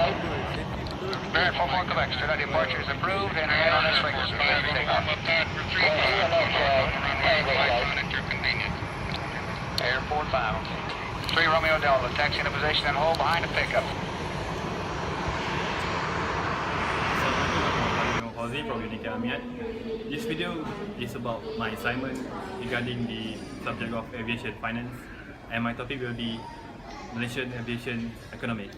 Spirit 44 Quebec, student departure is approved and remain on this frequency. Ready to take off. Airport 5. 3 Romeo Delta, taxi into position and hold behind the pickup. From Amiat. This video is about my assignment regarding the subject of aviation finance, and my topic will be Malaysian aviation economy.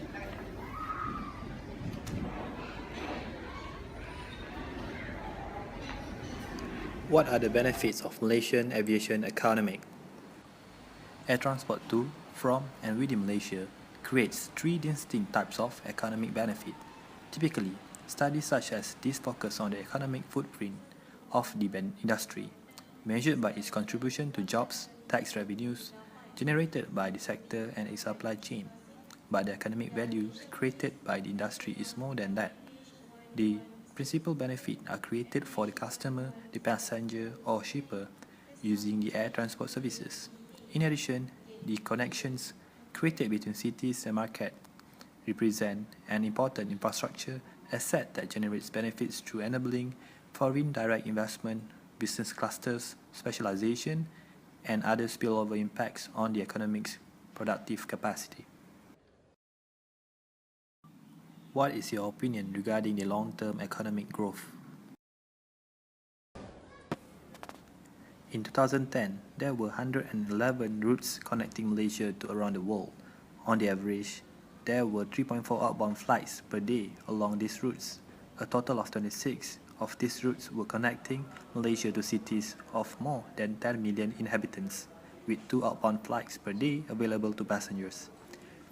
What are the benefits of Malaysian aviation economy? Air transport to, from and within Malaysia creates 3 distinct types of economic benefit. Typically, studies such as this focus on the economic footprint of the industry, measured by its contribution to jobs, tax revenues generated by the sector and its supply chain. But the economic value created by the industry is more than that. The principal benefits are created for the customer, the passenger or shipper using the air transport services. In addition, the connections created between cities and market represent an important infrastructure asset that generates benefits through enabling foreign direct investment, business clusters, specialization, and other spillover impacts on the economic's productive capacity. What is your opinion regarding the long-term economic growth? In 2010, there were 111 routes connecting Malaysia to around the world. On the average, there were 3.4 outbound flights per day along these routes. A total of 26 of these routes were connecting Malaysia to cities of more than 10 million inhabitants, with 2 outbound flights per day available to passengers.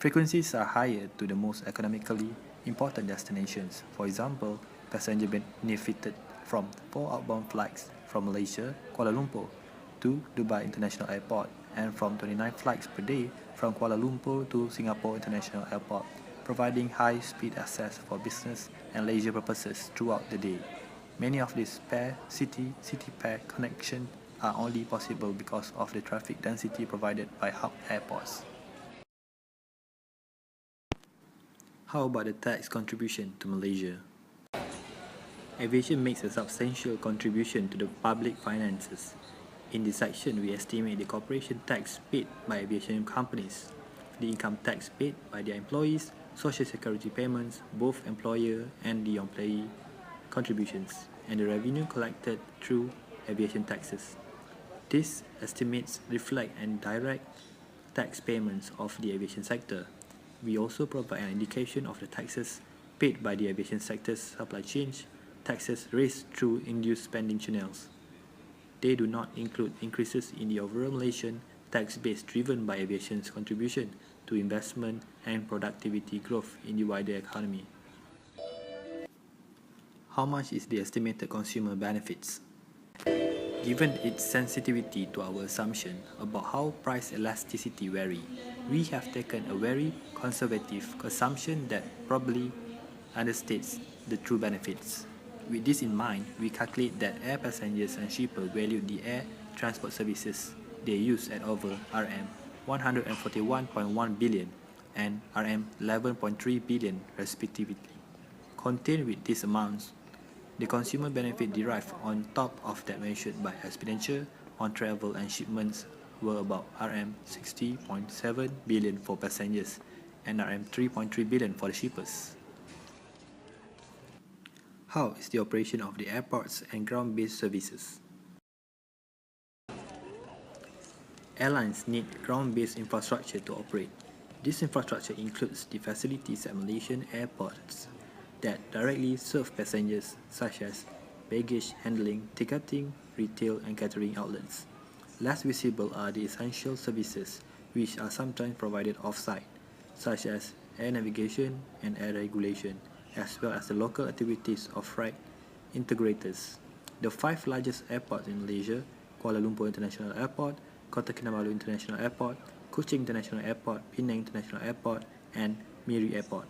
Frequencies are higher to the most economically important destinations. For example, passengers benefited from 4 outbound flights from Malaysia, Kuala Lumpur, to Dubai International Airport, and from 29 flights per day from Kuala Lumpur to Singapore International Airport, providing high-speed access for business and leisure purposes throughout the day. Many of these city-city pair connections are only possible because of the traffic density provided by hub airports. How about the tax contribution to Malaysia? Aviation makes a substantial contribution to the public finances. In this section, we estimate the corporation tax paid by aviation companies, the income tax paid by their employees, social security payments, both employer and the employee contributions, and the revenue collected through aviation taxes. These estimates reflect and direct tax payments of the aviation sector. We also provide an indication of the taxes paid by the aviation sector's supply chain, taxes raised through induced spending channels. They do not include increases in the overall Malaysian tax base driven by aviation's contribution to investment and productivity growth in the wider economy. How much is the estimated consumer benefits? Given its sensitivity to our assumption about how price elasticity vary, we have taken a very conservative assumption that probably understates the true benefits. With this in mind, we calculate that air passengers and shippers value the air transport services they use at over Rm 141.1 billion and Rm 11.3 billion respectively. Contained with these amounts, the consumer benefit derived on top of that measured by expenditure on travel and shipments were about Rm 60.7 billion for passengers and Rm 3.3 billion for the shippers. How is the operation of the airports and ground-based services? Airlines need ground-based infrastructure to operate. This infrastructure includes the facilities at Malaysian airports that directly serve passengers, such as baggage handling, ticketing, retail and catering outlets. Less visible are the essential services which are sometimes provided off-site, such as air navigation and air regulation, as well as the local activities of freight integrators. The 5 largest airports in Malaysia, Kuala Lumpur International Airport, Kota Kinabalu International Airport, Kuching International Airport, Penang International Airport, and Miri Airport.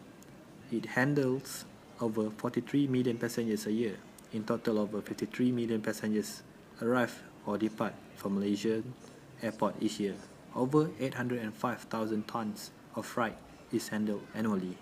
It handles over 43 million passengers a year. In total, over 53 million passengers arrive or depart from Malaysian airport each year. Over 805,000 tons of freight is handled annually.